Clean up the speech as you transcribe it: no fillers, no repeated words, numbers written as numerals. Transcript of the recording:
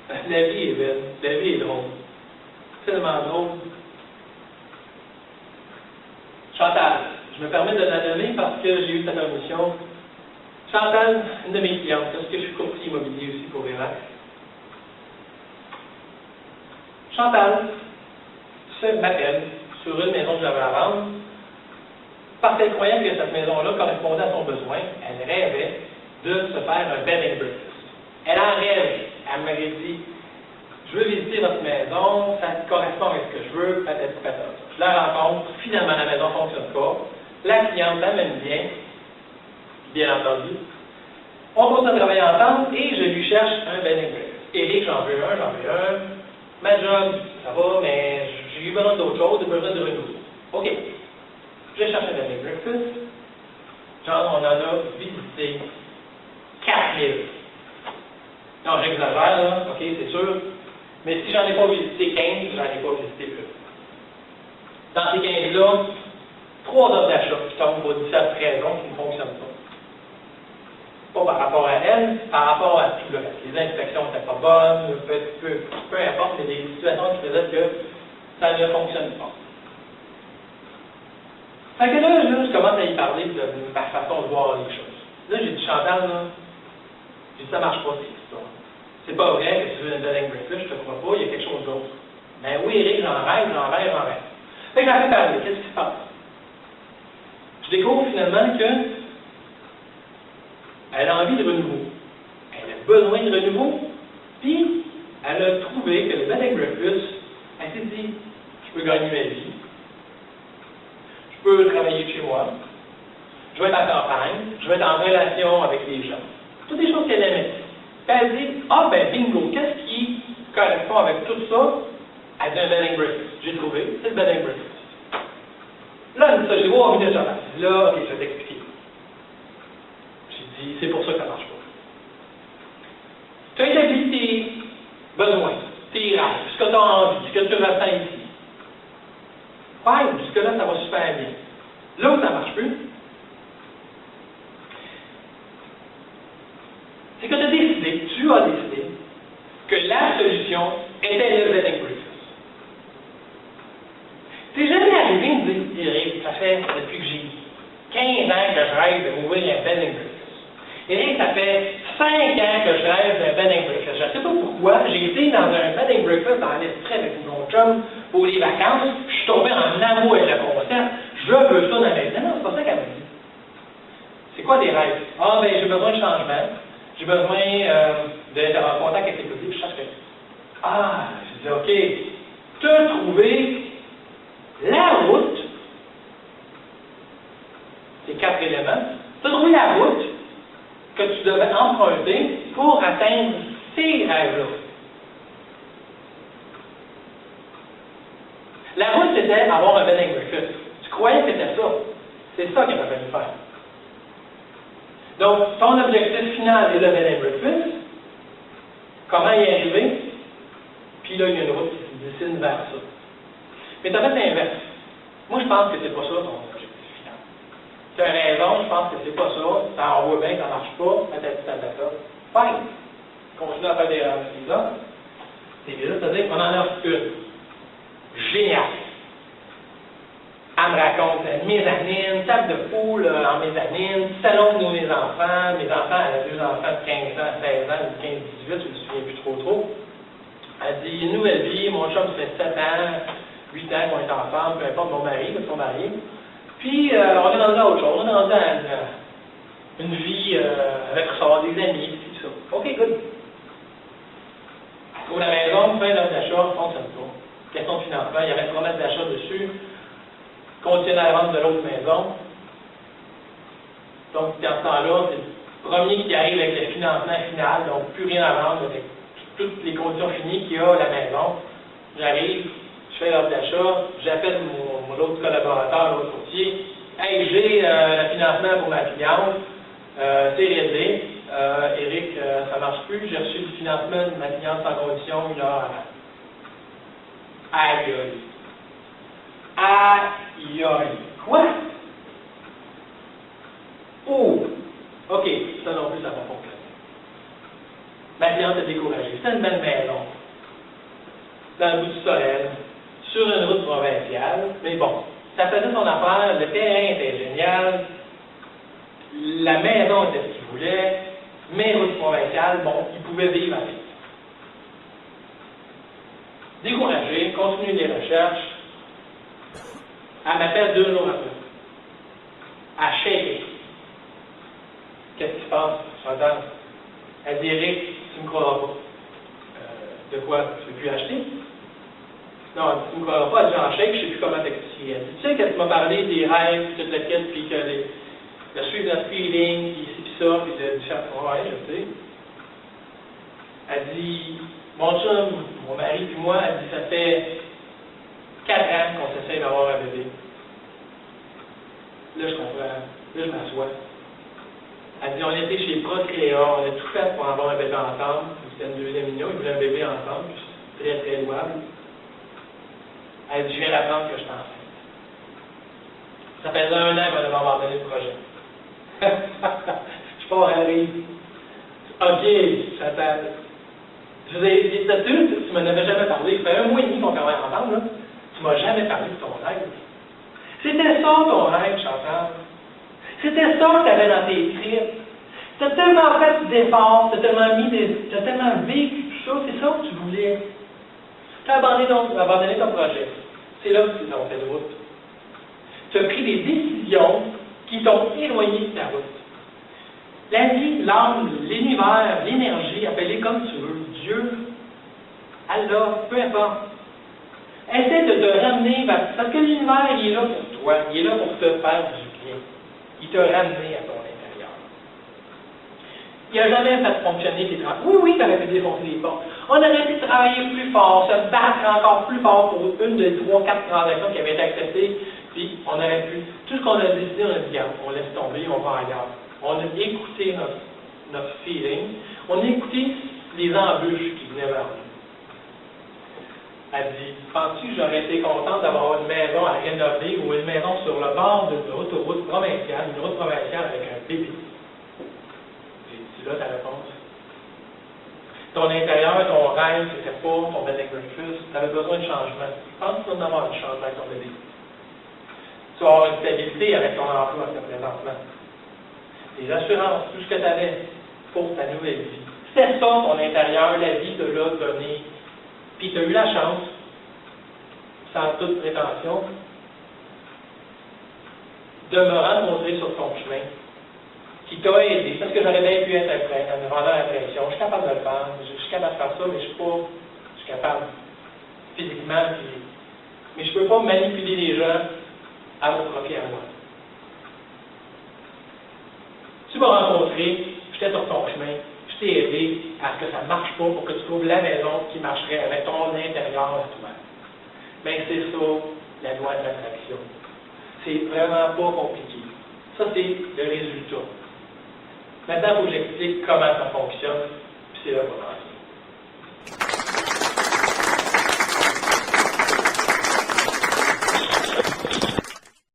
La vie est belle, la vie est drôle. Tellement drôle. Chantal, je me permets de la nommer parce que j'ai eu sa permission. Chantal, une de mes clientes, parce que je suis courtier immobilier aussi pour Relax. Chantal m'appelle sur une maison que j'avais à vendre parce qu'elle croyait que cette maison-là correspondait à son besoin. Elle rêvait de se faire un bed and breakfast. Elle en rêvait. Elle m'avait dit, je veux visiter votre maison, ça correspond avec ce que je veux, peut-être. Je la rencontre, finalement la maison ne fonctionne pas. La cliente m'aime bien entendu. On continue à travailler ensemble et je lui cherche un bed and breakfast. Éric, j'en veux un. Ma job, ça va, mais j'ai eu besoin d'autre chose, j'ai besoin de renouveau. OK. Je cherche un bed and breakfast. Genre, on en a visité 4000. Non, j'exagère, là, OK, c'est sûr. Mais si j'en ai pas visité 15, j'en ai pas visité plus. Dans ces 15-là, 3 offres d'achat qui tombent pour différentes raisons qui ne fonctionnent pas. Pas par rapport à elle, par rapport à tout le reste. Les inspections n'étaient pas bonnes, peu importe, mais des situations qui faisaient que ça ne fonctionne pas. Fait que là, je commence à y parler de ma façon de voir les choses. Là, j'ai dit, Chantal, là, j'ai dit, ça marche pas, cette histoire. C'est pas vrai que tu veux une bed and breakfast, je te crois pas, il y a quelque chose d'autre. Ben oui, Eric, j'en rêve. Fait que j'en fais parler, qu'est-ce qui se passe? Je découvre finalement que elle a envie de renouveau. Elle a besoin de renouveau, puis elle a trouvé que le bed and breakfast, elle s'est dit, je peux gagner ma vie, je peux travailler chez moi, je vais être en campagne, je vais être en relation avec les gens. Toutes des choses qu'elle aimait. Puis elle dit, ben bingo, qu'est-ce qui correspond avec tout ça? Elle dit un bed and breakfast. J'ai trouvé, c'est le bed and breakfast. Là, elle dit ça, je l'ai vu en minutes avant. Je dis là, OK, je vais t'expliquer. J'ai dit, c'est pour ça que ça ne marche pas. Tu as établi tes besoins, tes rêves, ce que tu as envie, ce que tu ressens ici. Fine, jusque-là, ça va super bien. Là où ça ne marche plus, c'est que tu as décidé que la solution était le bed and breakfast. C'est jamais arrivé de me dire, ça fait depuis que j'ai 15 ans que je rêve de m'ouvrir un bed and breakfast. Eric, ça fait 5 ans que je rêve d'un bed and breakfast. Je ne sais pas pourquoi, j'ai été dans un bed and breakfast dans l'esprit avec mon chum pour les vacances, je suis tombé en amour avec le concept, je veux ça dans ma vie. Non, c'est pas ça qu'elle m'a dit. C'est quoi tes rêves? Ben j'ai besoin de changement, j'ai besoin d'être en contact avec les publics, je cherche quelque chose. Je dis, OK, tu as trouvé la route, c'est 4 éléments, tu as trouvé la route que tu devais emprunter pour atteindre ces rêves-là. La route, c'était avoir un bed and breakfast. Tu croyais que c'était ça. C'est ça qu'il va fallu faire. Donc, ton objectif final est le bed and breakfast. Comment y arriver? Puis là, il y a une route qui se dessine vers ça. Mais tu as fait l'inverse. Moi, je pense que c'est pas ça ton objectif final. Tu as raison, je pense que c'est pas ça. Ça en voit bien, ça marche pas. Patati. Fine. Continue à faire des offres. C'est-à-dire qu'on en offre une. Génial. Elle me raconte mezzanine, table de poule en mezzanine, salon de mes enfants. Mes enfants, elle a 2 enfants de 15 ans, 16 ans, de 15, 18, je ne me souviens plus trop. Elle dit, une nouvelle vie, mon chum fait 7 ans, 8 ans qu'on est ensemble, peu importe mon mari, parce qu'on est mariés. Puis, on est rendu à autre chose, on est rendu à une vie avec ça, des amis, tout ça. OK, good. Elle trouve la maison, fin d'offre d'achat, ne fonctionne pas. Question de financement, il y avait une promesse d'achat dessus, continue à vendre de l'autre maison. Donc, dans ce temps-là, c'est le premier qui arrive avec le financement final, donc plus rien à vendre avec toutes les conditions finies qu'il y a à la maison. J'arrive, je fais l'offre d'achat, j'appelle mon autre collaborateur, l'autre courtier. Hey, j'ai le financement pour ma cliente, c'est réglé. Eric, ça ne marche plus, j'ai reçu le financement de ma cliente sans condition 1 heure avant. Aïe aïe. Aïe aïe. Quoi? Oh! OK, ça non plus, ça va fonctionner. Ma cliente est découragée. C'est une belle maison. dans le bout du Sorel, sur une route provinciale. Mais bon, ça faisait son affaire, le terrain était génial, la maison était ce qu'il voulait, mais route provinciale, bon, il pouvait vivre avec. Découragé, continue les recherches. Elle m'appelle 2 jours après. À shaker. Qu'est-ce qui se passe? J'entends. Elle dit, Eric, tu ne me croiras pas. De quoi? Tu ne veux plus acheter? Non, elle dit, tu ne me croiras pas. Elle dit, en shake, je ne sais plus comment t'expliquer. Elle dit, tu sais, quand tu m'as parlé des rêves, toute la quête, puis que le suivre notre feeling, puis ici, puis ça, puis de faire ouais, je sais. Elle dit, mon chum, mon mari, puis moi, elle dit, ça fait 4 ans qu'on s'essaie d'avoir un bébé. Là, je comprends. Là, je m'assois. Elle dit, on était chez Procréa, on a tout fait pour avoir un bébé ensemble. C'était une deuxième union, ils voulaient un bébé ensemble. Très, très louable. Elle dit, je viens d'apprendre que je suis enceinte. Ça faisait 1 an qu'on avait abandonné le projet. Je pars à rire. OK, j'attends. Je vous ai dit, tu m'en avais jamais parlé. Ça fait 1 mois et demi qu'on travaille ensemble, là. Tu m'as jamais parlé de ton rêve. C'était ça ton rêve, Chantal. C'était ça que tu avais dans tes tripes. Tu as tellement fait d'efforts, tu as tellement vécu tout ça, c'est ça que tu voulais. Tu as abandonné ton projet. C'est là que tu t'es fait de route. Tu as pris des décisions qui t'ont éloigné de ta route. La vie, l'âme, l'univers, l'énergie, appelle-les comme tu veux, Dieu, Allah, peu importe. Essaie de te ramener parce que l'univers, il est là pour toi, il est là pour te faire du bien. Il t'a ramené à ton intérieur. Il n'a jamais fait fonctionner tes travaux. Oui, tu aurais pu défoncer les portes. On aurait pu travailler plus fort, se battre encore plus fort pour une des 3, 4 transactions qui avaient été acceptées, puis on aurait pu. Tout ce qu'on a décidé, on a dit, regarde, on laisse tomber, on va ailleurs. On a écouté notre feeling, on a écouté les embûches qui venaient vers nous. Elle dit, penses-tu que j'aurais été contente d'avoir une maison à rénover ou une maison sur le bord d'une autoroute provinciale, une route provinciale avec un bébé? J'ai dit, là ta réponse. Ton intérieur, ton rêve, c'était pas ton bed and breakfast, tu avais besoin de changement. Je pense que tu vas en avoir un changement avec ton bébé. Tu vas avoir une stabilité avec ton emploi présentement. Les assurances, tout ce que tu avais pour ta nouvelle vie. C'était ça, ton intérieur, la vie te l'a donné. Puis tu as eu la chance, sans toute prétention, de me rencontrer sur ton chemin, qui t'a aidé, parce que j'aurais bien pu être un vendeur d'impression. Je suis capable de le faire, je suis capable de faire ça, mais je suis capable physiquement, mais je ne peux pas manipuler les gens à mon profit à moi. Tu m'as rencontré, j'étais sur ton chemin, je t'ai aidé à ce que ça ne marche pas pour que tu trouves la maison qui marcherait avec ton intérieur à toi. Mais c'est ça, la loi de l'attraction. C'est vraiment pas compliqué. Ça, c'est le résultat. Maintenant, il faut que j'explique comment ça fonctionne, puis c'est là qu'on en est.